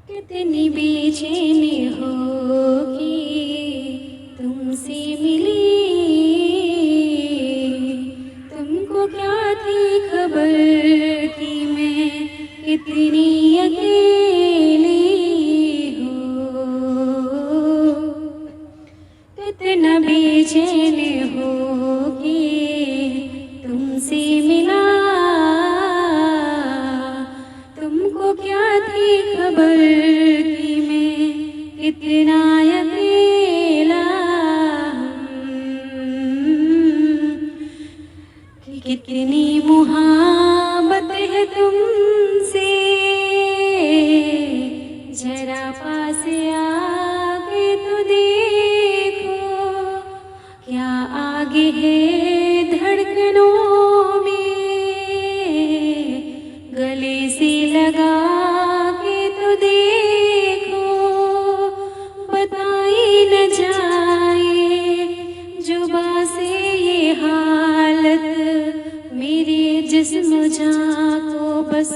कितनी बेचैनी होगी तुमसे मिली, तुमको क्या थी खबर कि मैं कितनी अकेली हूँ। कितना बेचैन होगी तुमसे मिला, तुमको क्या थी खबर कि मैं कितना अकेला हूँ। कि कितनी मुहाबत है तुमसे, जरा पास आके तो देखो, क्या आगे है धड़कनों में, गले से लगा के तो देखो। बताई न जाए जुबां से ये हालत, मेरे जिस्म जाँ को बस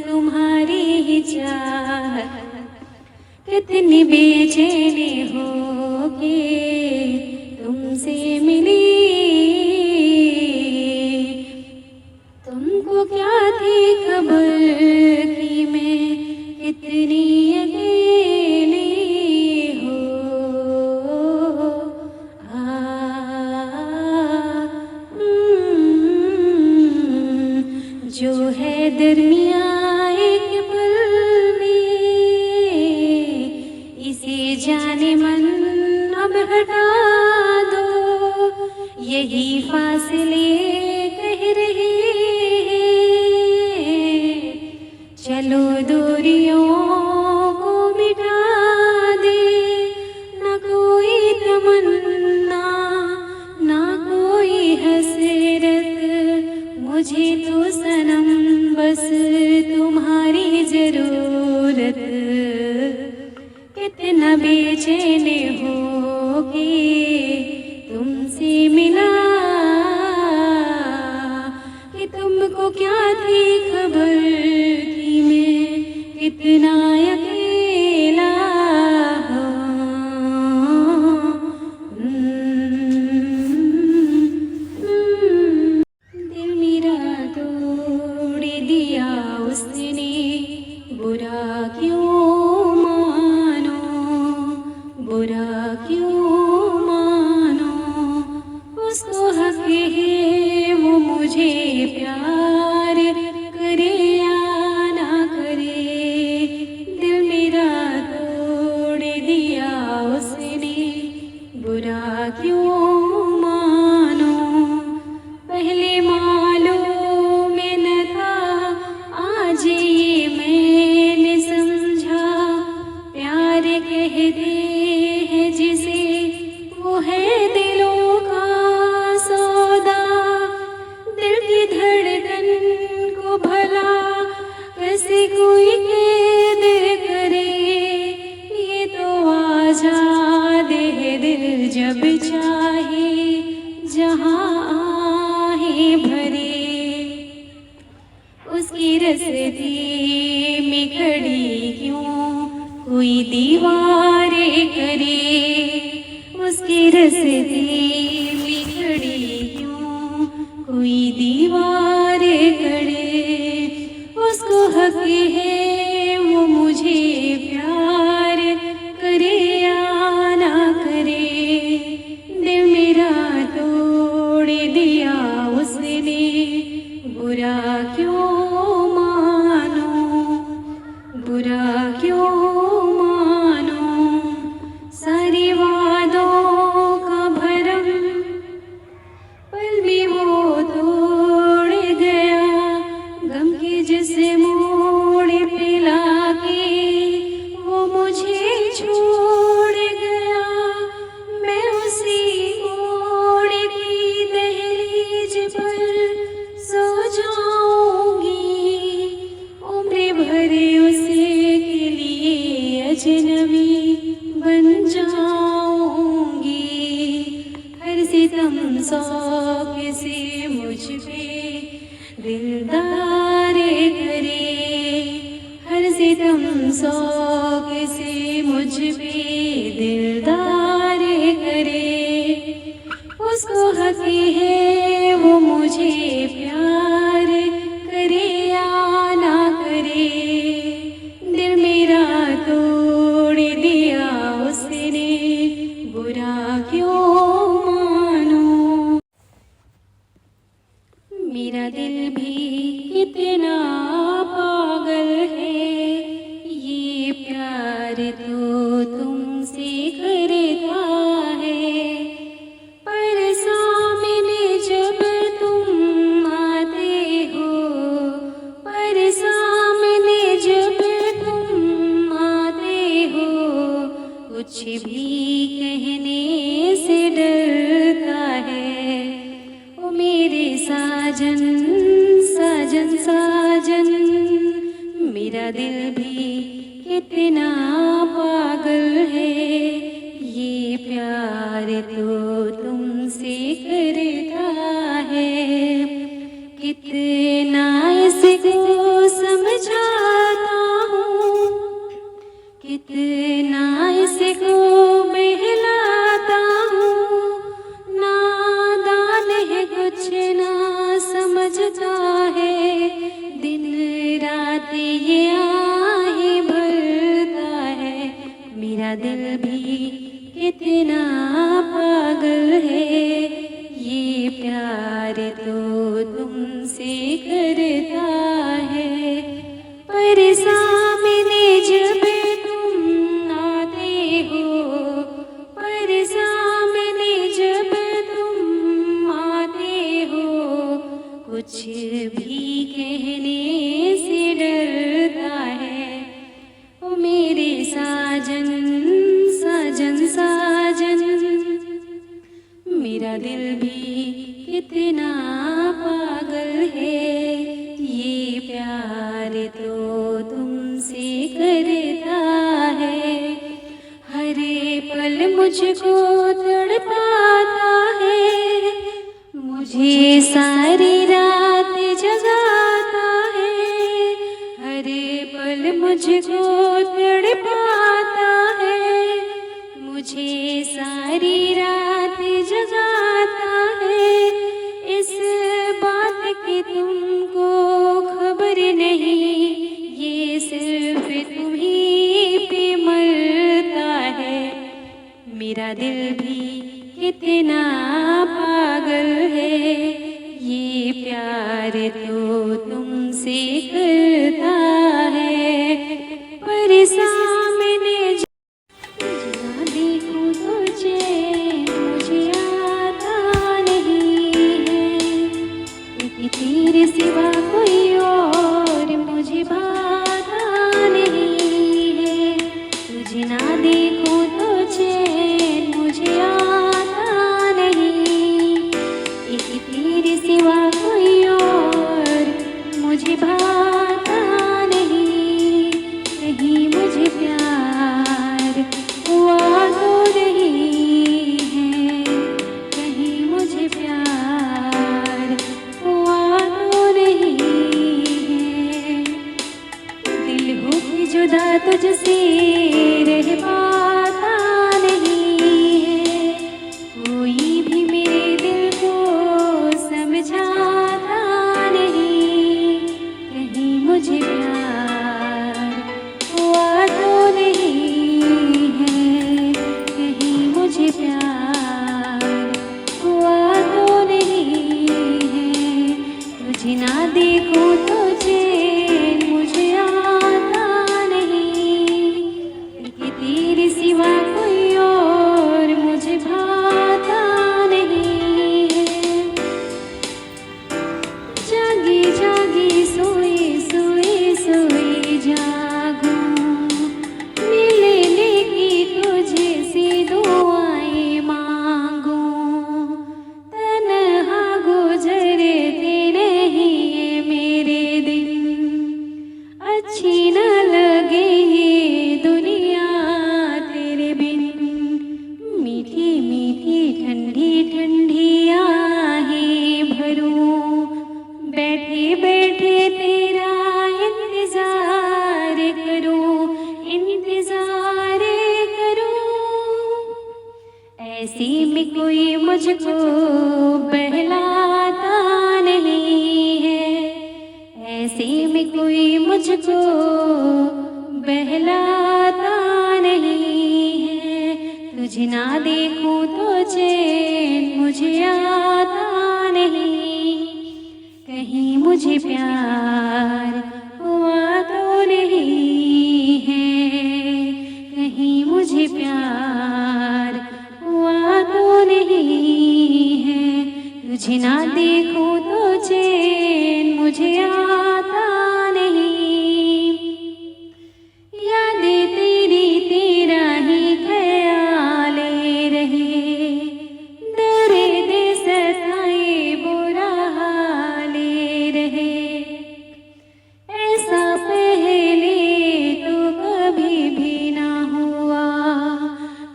तुम्हारी ही चाहत। कितनी बेचैनी होगी तुमसे मिली, तुमको क्या थी खबर कि मैं कितनी अकेली हूँ। जो है दरमियाँ एक पल में, इसे जाने मन अब हटा दो। यही फासले कह रहे हैं, चलो दूरियों को मिटा दे। न कोई तमन्ना ना कोई हसरत, मुझे तो सनम बस तुम्हारी जरूरत। कितना बेचैन होगी तुमसे मिला, कि तुमको क्या थी खबर कि मैं कितना अकेला दिल मेरा तोड़ दिया उसने, बुरा क्यों मानो, बुरा क्यों मानो। उसको हक है वो मुझे प्यार करे या ना करे। दिल मेरा तोड़ दिया उसने, बुरा क्यों मानो। पहले मालूम न था, आज ये मैंने समझा। प्यार कहते हैं जिसे वो है दिलों का सौदा। दिल की धड़कन को भला कैसे कोई कैद करे, ये तो आजाद है दिल जब चाहे जहाँ आहे भरे। उसकी रस्ते में खड़ी क्यों कोई दीवारें करे, उसकी रस्ते में खड़ी क्यों कोई दीवारें करे। उसको हक है वो मुझे प्यार करे या ना करे। दिल मेरा तोड़ दिया उसने, बुरा क्यों मानो, बुरा क्यों मानो। सारे वादों का भरम पल में वो तोड़ गया। गम के जैसे मोड़ पे लाके वो मुझे छोड़ गया। मैं उसी मोड़ की दहलीज पर सो जाऊंगी, उम्र भर उसे के लिए अजनबी बन जाऊंगी। हर सितम शौक से मुझ पे दिलदार करे, हर सितम शौक से मुझ पे दिलदार करे, उसको हक है वो मुझे प्यार करे या ना करे। दिल मेरा तोड़ दिया उसने, बुरा क्यों मानो। मेरा दिल भी कितना पागल है, ये प्यार तो तुमसे करता है, पर सामने जब तुम आते हो, पर सामने जब तुम आते हो, कुछ भी कहने से डरता है। ओ मेरे साजन साजन साजन, मेरा दिल भी कितना पागल है, ये प्यार तो तुमसे करता है। कितना इसको समझाता हूँ, कितना इसको बहलाता हूँ, नादान है कुछ ना समझता है, दिन रात ये आहे भरता है। मेरा दिल भी कितना पागल है, ये प्यार तो तुमसे करता है, पर सामने जब तुम आते हो, पर सामने जब तुम आते हो, कुछ भी कहने से डरता है। ओ मेरे साजन साजन साजन, मेरा दिल भी कितना पागल है, ये प्यार तो तुमसे करता है। हर पल मुझको तड़पाता है, मुझे सारी रात जगाता है, हर पल मुझको तड़पाता है, मुझे सारी रात जगाता है। इस बात की तुमको खबर नहीं, ये सिर्फ तुम्ही पे मरता है। मेरा दिल भी कितना पागल है, ये प्यार तो तुमसे करता है, पर सामने ना देखूं तुझे मुझे आता नहीं है, क्योंकि तेरे सिवा कोई और मुझे भाता नहीं है। तुझे ना देखूं तुझे मुझे आता नहीं, क्योंकि तेरे सिवा कोई और मुझे भाता नहीं। कहीं मुझे प्यार हुआ तो नहीं है, कहीं मुझे प्यार हुआ तो नहीं है। दिल हो के जुदा तुझसे रह पाता नहीं है, कोई भी मेरे दिल को समझाता नहीं। कहीं मुझे प्यार हुआ तो नहीं है, कहीं मुझे प्यार हुआ तो नहीं है। तुझे ना देखूं तुझे मुझे आता नहीं, कि तेरे ऐसे में कोई मुझको बहलाता नहीं है, ऐसे में कोई मुझको बहलाता नहीं है। तुझे ना देखूं तो चैन मुझे आता नहीं, कहीं मुझे प्यार हुआ तो नहीं है, कहीं मुझे प्यार हुआ तो नहीं है। तुझे ना देखूं तो चैन मुझे आता नहीं, यादें तेरी तेरा ही ख्याले रहे, दर्द सताए बुरा हाले रहे। ऐसा पहले तो कभी भी ना हुआ,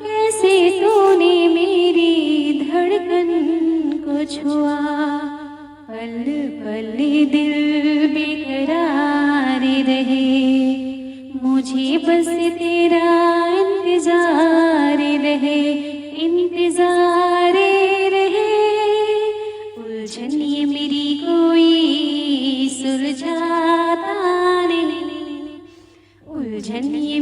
कैसे तूने मेरी धड़कन को छुआ। पल पल दिल बेकरार रहे, मुझे बस तेरा इंतजार रहे, इंतजार रहे। उलझन ये मेरी कोई सुलझाता नहीं, उलझन ये